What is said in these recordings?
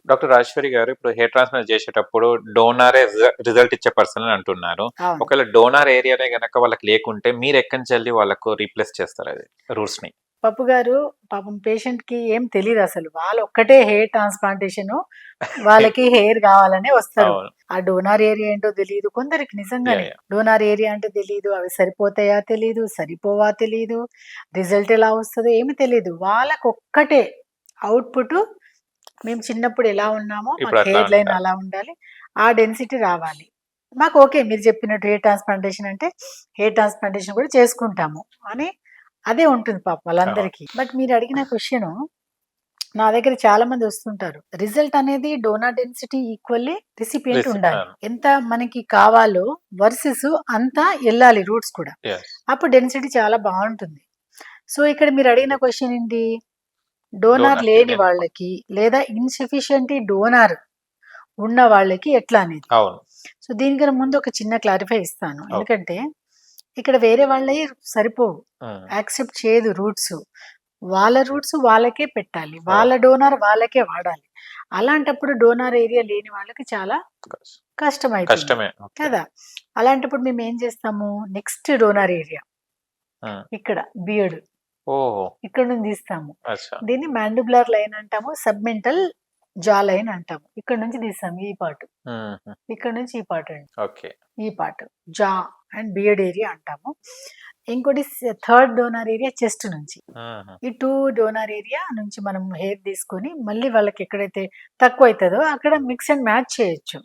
Doctor Rajeshwari గారు ఇప్పుడు hair transplant చేసేటప్పుడు డోనారే రిజల్ట్ ఇచ్చే పర్సన్ అని అంటున్నారు. అవును. ఒకవేళ డోనార్ ఏరియానే గనక వాళ్ళకి లేకుంటే మీరు ఎక్కడి నుంచెల్లి వాళ్ళకు రీప్లేస్ చేస్తారు అది రూట్స్‌ని? పప్పు గారు పాపం పేషెంట్‌కి ఏం తెలీదసలు. వాళ్ళొక్కటే హెయిర్ ట్రాన్స్‌ప్లాంటేషను, వాళ్ళకి హెయిర్ గావాలనే వస్తారు. అవును. ఆ డోనార్ ఏరియా ఏంటో తెలీదు. కొందరికి నిజంగానే యాహ్! డోనార్ ఏరియా అంటే తెలీదు. అవి సరిపోతాయా తెలీదు. సరిపోవా తెలీదు. రిజల్ట్ ఎలా వస్తదో ఏమి తెలీదు. వాళ్ళకొక్కటే ఔట్‌పుట్ మేము చిన్నప్పుడు ఎలా ఉన్నామో ఇప్పుడు మాకు అట్లా హెయిర్ లైన్ ఉండాలి. అలా ఉండాలి. ఆ డెన్సిటీ రావాలి. మాకు ఓకే. మీరు చెప్పినట్టు హెయిర్ ట్రాన్స్‌ప్లాంటేషన్ అంటే హెయిర్ ట్రాన్స్‌ప్లాంటేషన్ కూడా చేసుకుంటాము అని అదే ఉంటుంది పాపం అవును. వాళ్ళందరికీ. బట్ మీరడిగిన క్వెషను నా దగ్గర చాలా మంది వస్తుంటారు. రిజల్ట్ అనేది డోనార్ డెన్సిటీ ఈక్వల్లీ రిసిపియంట్ ఉండాలి. అవును. ఎంత మనకి కావాలో వర్సెస్ అంతా ఎళ్ళాలి రూట్స్ కూడా. యెస్. అప్పుడు డెన్సిటీ చాలా బావుంటుంది. సో, ఇక్కడ మీరడిగిన క్వెషన్ ఏంటి? డోనార్ డోనార్ లేని లేని వాళ్ళకి లేదా ఇన్‌సఫిషియంట్ డోనార్ ఉన్న వాళ్ళకి ఎట్లా అనేది. అవును. సో, దీనికన్నా ముందు ఒక చిన్న క్లారిఫై ఇస్తాను. ఓకే. ఎందుకంటే ఇక్కడ వేరే వాళ్ళయి సరిపోవు. హ్మ్. యాక్సెప్ట్ చేయదు రూట్స్. వాళ్ళ రూట్స్ వాళ్ళకే పెట్టాలి. వాళ్ళ ఓహ్! డోనార్ వాళ్ళకే వాడాలి. అలాంటప్పుడు డోనార్ ఏరియా లేని వాళ్ళకి చాలా కష్ కష్టమైతుంది. కష్టమే. ఓకే. కదా! అలాంటప్పుడు మేమేం చేస్తాము, నెక్స్ట్ డోనార్ ఏరియా హ్మ్. ఇక్కడ బియర్డ్ ఓహో! ఇక్కడ నుంచి తీస్తాము. అచ్చా! దీన్ని మాండిబులర్ లైన్ అంటాము. సబ్‌మెంటల్ జా లైన్ అంటాము. ఇక్కడ నుంచి తీస్తాము ఈ పార్ట్. హుహు. ఇక్కడ నుంచి ఈ పార్ట్ అండి. ఓకే. ఈ పార్ట్ జా అండ్ బియర్డ్ ఏరియా అంటాము. ఇంకోటి థర్డ్ డోనార్ ఏరియా చెస్ట్ నుంచి. హుహు. ఈ 2 డోనార్ ఏరియా నుంచి మనం హెయిర్ తీసుకొని మళ్ళీ వాళ్ళకి ఎక్కడైతే తక్కువైతదో అక్కడ మిక్స్ అండ్ మ్యాచ్ చేయొచ్చు.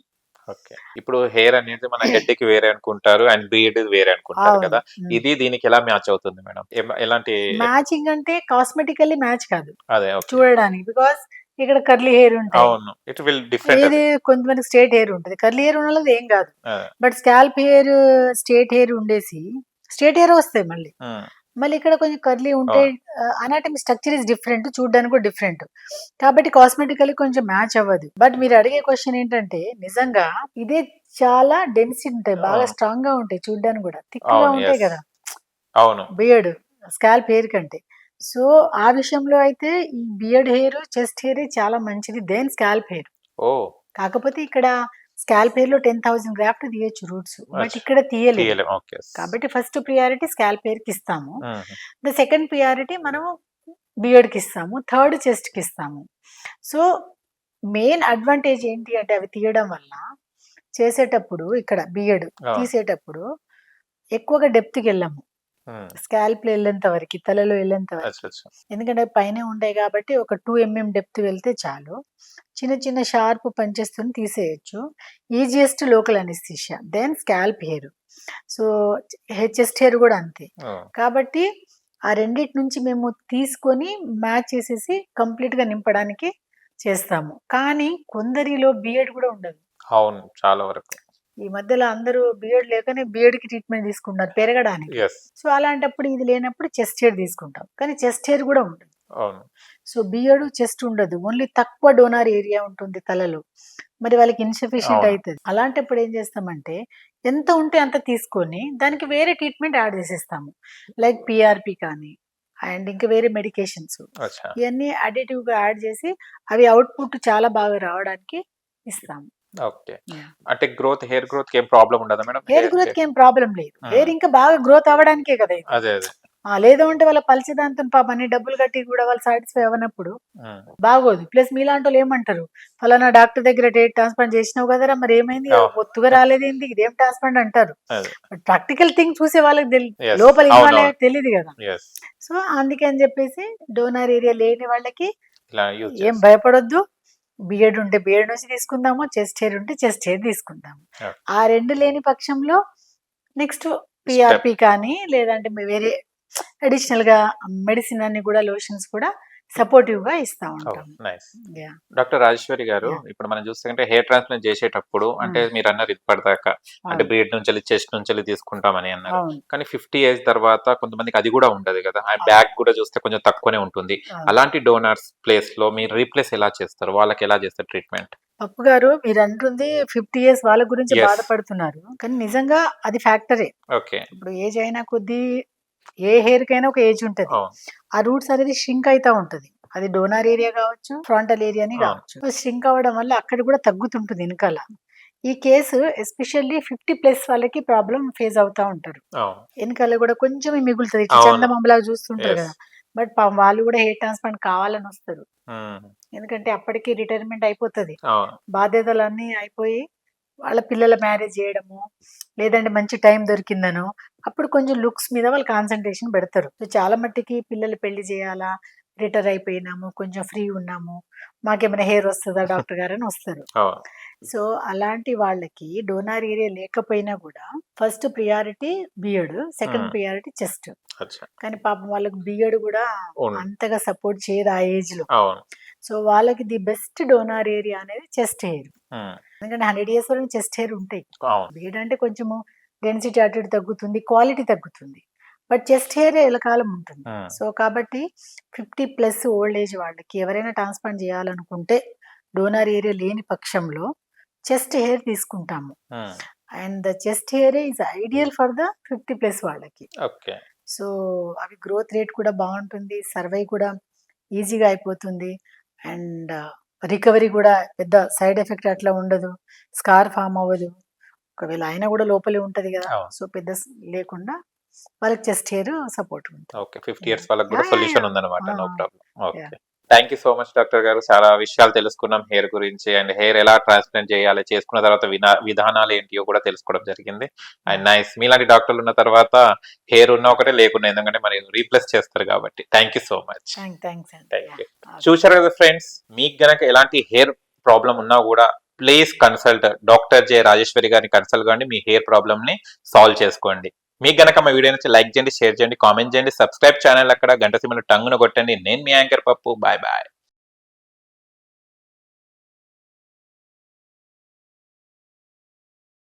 ఓకే. ఇప్పుడు హెయిర్ అనేది మన హెడ్‌కి వేరే అనుకుంటారు. అండ్ బీర్డ్ వేరే అనుకుంటారు అవును. కదా! హ్మ్. ఇది దీనికి ఎలా మ్యాచ్ అవుతుంది మేడం? ఎలాంటి మ్యాచింగ్ అంటే కాస్మెటికల్లీ మ్యాచ్ కాదు. అదే. ఓకే. చూడడానికి. బికాజ్ ఇక్కడ కర్లీ హెయిర్ ఉంటాయి. అవును. ఇట్ విల్ డిఫరెంట్ ఇది అది. కొంతమందికి స్ట్రెయిట్ హెయిర్ ఉంటది. కర్లీ హెయిర్ ఉన్నోళ్ళది ఏం గాదు. అదే. But scalp hair, straight hair ఉండేసి స్ట్రెయిట్ హెయిర్ వస్తాయి మళ్ళీ. హ్మ్. మళ్ళీ ఇక్కడ కొంచెం కర్లీ ఉంటే అవును. Anatomy structure is different. చూడ్డానికి కూడా డిఫరెంట్. కాబట్టి కాస్మెటికల్లీ కొంచెం మ్యాచ్ అవ్వదు. బట్ మీరు అడిగే క్వెషన్ ఏంటంటే నిజంగా ఇదే చాలా డెన్సిటీ ఉంటాయి. బాగా అవును. స్ట్రాంగ్‌గా ఉంటాయి చూడ్డానికి గూడా. థిక్‌గా అవును. ఉంటాయి యెస్. గదా! అవును. బియర్డ్ స్కాల్ప్ హెయిర్ కంటే. సో, ఆ విషయంలో అయితే ఈ బియర్డ్ హెయిర్, చెస్ట్ హెయిరే చాలా మంచిది దెన్ స్కాల్ప్ హెయిర్. ఓహ్! కాకపోతే ఇక్కడ స్కాల్ప్ హెయిర్‌లో 10,000 గ్రాఫ్ట్ తీయొచ్చు రూట్స్. బట్ అచ్చా! ఇక్కడ తీయలేము. తీయలేం. ఓకే. కాబట్టి ఫస్ట్ ప్రియారిటీ స్కాల్ప్ హెయిర్‌కిస్తాము. హుహు. ద సెకండ్ ప్రియారిటీ మనము బియర్డ్‌కిస్తాము. థర్డ్ చెస్ట్‌కిస్తాము. సో, మెయిన్ అడ్వాంటేజ్ ఏంటి అంటే అవి తీయడం వల్ల చేసేటప్పుడు ఇక్కడ బియర్డ్ అవును. తీసేటప్పుడు ఎక్కువగా డెప్త్‌కెళ్ళము. హ్మ్. స్కాల్ప్‌లో ఎళ్ళేంత వరకి, తలలో ఎళ్ళేంత వరకి. అచ్చచ్చా! ఎందుకంటే పైనే ఉంటాయి గాబట్టి ఒక 2 డెప్త్ వెళ్తే చాలు. చిన్న చిన్న షార్ప్ పంచెస్‌తోని తీసేయొచ్చు. Easiest local anaesthesia. Then scalp hair. So, chest hair గూడా అంతే. ఓహ్! కాబట్టి ఆ రెండిటి నుంచి మేము తీసుకొని మ్యాచ్ చేసేసి కంప్లీట్‌గా నింపడానికి చేస్తాము. కానీ కొందరిలో బియర్డ్ గూడా ఉండదు. అవును. చాలా వరకు. ఈ మధ్యలో అందరూ బియర్డ్ లేకనే బియర్డ్‌కి ట్రీట్‌మెంట్ తీసుకుంటున్నారు పెరగడానికి. యెస్. సో, అలాంటప్పుడు ఇది లేనప్పుడు చెస్ట్ హెయిర్ తీసుకుంటాం. కానీ చెస్ట్ హెయిర్ గూడా ఉంటుంది. అవును. సో, బియర్డ్, చెస్ట్ ఉండదు. ఓన్లీ తక్కువ డోనార్ ఏరియా ఉంటుంది తలలో. మరి వాళ్ళకి ఇన్‌సఫిషియంట్ అవును. అయితది. అలాంటప్పుడు ఏం చేస్తామంటే ఎంత ఉంటే అంత తీసుకొని దానికి వేరే ట్రీట్‌మెంట్ యాడ్ చేసేస్తాము. లైక్ పీఆర్‌పీ కానీ అండ్ ఇంకా వేరే మెడికేషన్స్. అచ్చా! ఇయన్నీ అడిటివ్‌గా యాడ్ చేసి అవి అవుట్‌పుట్ చాలా బాగా రావడానికి ఇస్తాము. ఓకే. యాహ్! అంటే హెయిర్ గ్రోత్‌కి ఏం ప్రాబ్లమ్ ఉండదా మేడం? హెయిర్ గ్రోత్‌కి ఏం ప్రాబ్లమ్ లేదు. హ్మ్. హెయిర్ ఇంకా బాగా గ్రోత్ అవ్వడానికే కదా ఇది. అదే. అదే. లేదు అంటే వాళ్ళ పలిచేదాంతోని పాపం అన్ని డబ్బులు కట్టి కూడా వాళ్ళు సాటిస్ఫై అవ్వనప్పుడు హ్మ్. బాగోదు. ప్లస్ మీలాంటోళ్ళు ఏమంటారు? "ఫలానా డాక్టర్ దగ్గర హెయిర్ ట్రాన్స్‌ప్లాంట్ చేసినావు కదరా! మరేమైంది? ఓహ్! ఒత్తుగా రాలేదేంటి? ఇదేం ట్రాన్స్‌ప్లాంట్" అంటారు. అదే. బట్ ప్రాక్టికల్ థింగ్ చూసే వాళ్ళకి యెస్. లోపల అవునవును. ఇన్వాల్వ్ తెలీదు కదా! యెస్. సో, అందుకని చెప్పేసి డోనార్ ఏరియా లేని వాళ్ళకి ఇలా యూజ్ ఏం చేస్తారు. భయపడొద్దు. బియర్డ్ ఉంటే బియర్డ్ నుంచి తీసుకుందాము. చెస్ట్ హెయిర్ ఉంటే చెస్ట్ హెయిర్ తీసుకుందాము. ఓకే. ఆ 2 లేని పక్షంలో నెక్స్ట్ స్టెప్. పీఆర్‌పీ కానీ లేదంటే వేరే అడిషనల్‌గా మెడిసిన్ అన్ని కూడా లోషన్స్ కూడా సపోర్టివ్‌గా ఇస్తా ఓహ్! ఉంటాం. నైస్. యాహ్! డాక్టర్ రాజేశ్వరి గారు, యాహ్! ఇప్పుడు మనం చూస్తుంటే హెయిర్ ట్రాన్స్‌ప్లాంట్ చేసేటప్పుడు అంటే హ్మ్. మీరన్నారు ఇప్పటిదాకా అంటే అవును. బీడ్ నుంచెల్లి, చెస్ట్ నుంచెల్లి తీసుకుంటామని అన్నారు. అవును. కానీ 50 ఏజ్ తర్వాత కొంతమందికి అది కూడా ఉండదు కదా! అండ్ అవును. బ్యాక్ కూడా చూస్తే కొంచెం తక్కువనే ఉంటుంది. అవును. అలాంటి డోనర్స్ ప్లేస్‌లో మీరు రీప్లేస్ ఎలా చేస్తారు? వాళ్ళకి ఎలా చేస్తారు ట్రీట్మెంట్? పప్పు గారు మీరంటుంది 50 ఇయర్స్ వాళ్ళ గురించి యెస్. బాధపడుతున్నారు. కానీ నిజంగా అది ఫ్యాక్టరే. ఓకే. ఇప్పుడు ఏజ్ అయిన కొద్దీ ఏ హెయిర్‌కైనా ఒక ఏజ్ ఉంటది. అవును. ఆ రూట్స్ అనేది ష్రింక్ అయితా ఉంటది. అది డోనార్ ఏరియా కావచ్చు, ఫ్రంటల్ ఏరియాని అవును. కావచ్చు. ష్రింక్ అవ్వడం వల్ల అక్కడ కూడా తగ్గుతుంటుంది వెనకాల. ఈ కేసు ఎస్పెషల్లీ 50+ వాళ్ళకి ప్రాబ్లమ్ ఫేస్ అవుతా ఉంటారు. అవును. వెనకాల కూడా కొంచెమే మిగులుతుంది. ఇట్లా అవును. చందమామలాగా చూస్తుంటారు Yes. కదా! బట్ పాపం వాళ్ళు కూడా హెయిర్ ట్రాన్స్‌ప్లాంట్ కావాలని వస్తారు. హ్మ్. ఎందుకంటే అప్పటికి రిటైర్మెంట్ అయిపోతది. అవును. బాధ్యతలన్నీ అయిపోయి వాళ్ళ పిల్లల మ్యారేజ్ చేయడము, లేదంటే మంచి టైం దొరికిందనో, అప్పుడు కొంచెం లుక్స్ మీద వాళ్ళు కాన్సంట్రేషన్ పెడతారు. సో, చాలా మట్టికి పిల్లలు పెళ్లి చేయాలా, రిటైర్ అయిపోయినాము, కొంచెం ఫ్రీ ఉన్నాము, మాకేమైనా హెయిర్ వస్తదా డాక్టర్ గారు అని వస్తారు. అవును. సో, అలాంటి వాళ్ళకి డోనార్ ఏరియా లేకపోయినా కూడా ఫస్ట్ ప్రియారిటీ బియర్డ్, సెకండ్ హ్మ్. Priority chest. అచ్చా. కానీ పాపం వాళ్ళకి బియర్డ్ కూడా ఉంది. అంతగా సపోర్ట్ చేయదు ఆ ఏజ్‌లో. అవును. సో, వాళ్ళకి ది బెస్ట్ డోనార్ ఏరియా అనేది చెస్ట్ హెయిర్. హ్మ్. ఎందుకంటే 100 ఇయర్స్ వరకు చెస్ట్ హెయిర్ ఉంటాయి. అవును. బీడ్ అంటే కొంచెము డెన్సిటీ అటు ఇటు తగ్గుతుంది. క్వాలిటీ తగ్గుతుంది. బట్ చెస్ట్ హెయిర్ ఎల్లకాలం ఉంటుంది. హ్మ్. సో, కాబట్టి 50+ ఓల్డ్ ఏజ్ వాళ్ళకి ఎవరైనా ట్రాన్స్‌ప్లాంట్ చేయాలనుకుంటే డోనార్ ఏరియా లేని పక్షంలో చెస్ట్ హెయిర్ తీసుకుంటాము. హ్మ్. And the chest hair is ideal for the 50+ వాళ్ళకి. ఓకే. సో, అవి గ్రోత్ రేట్ కూడా బావుంటుంది. సర్వై కూడా ఈజీగా అయిపోతుంది. అండ్ రికవరీ కూడా పెద్ద సైడ్ ఎఫెక్ట్ అట్లా ఉండదు. స్కార్ ఫార్మ్ అవ్వదు. ఒకవేళ అయినా కూడా లోపలే ఉంటది గదా! అవును. సో, పెద్ద లేకుండా వాళ్ళకి చెస్ట్ హెయిర్ సపోర్ట్ ఉంటుంది. ఓకే. 50 ఇయర్స్ వాళ్ళకి కూడా యాహ్! సొల్యూషన్ ఉందన్నమాట. ఆ! No problem. Okay. Yeah! Thank you so much doctor గారు. చాలా విషయాలు తెలుసుకున్నాం హెయిర్ గురించి. అండ్ హెయిర్ ఎలా ట్రాన్స్‌ప్లాంట్ చేయాలి, చేసుకున్న తర్వాత విధానాలు ఏంటియో కూడా తెలుసుకోవడం జరిగింది. And nice. మీలాంటి డాక్టర్లు ఉన్న తర్వాత హెయిర్ ఉన్నా ఒకటే, లేకున్నా ఎందుకంటే మరి రీప్లేస్ చేస్తారు కాబట్టి. Thank you so much. Thanks అండి. Thank you. యాహ్! చూశారు కదా ఫ్రెండ్స్, మీకు గనక ఎలాంటి హెయిర్ ప్రాబ్లమ్ ఉన్నా కూడా please consult doctor J Rajeshwari గారిని కన్సల్ట్ కండి. మీ హెయిర్ ప్రాబ్లమ్ ని సాల్వ్ చేసుకోండి. మీకు గనక మా వీడియో నచ్చి లైక్ చేయండి, షేర్ చేయండి, కామెంట్ చేయండి, సబ్స్క్రైబ్ ఛానల్ అక్కడ గంట సింబల్ టంగున కొట్టండి. నేను మీ యాంకర్ పప్పు. Bye bye.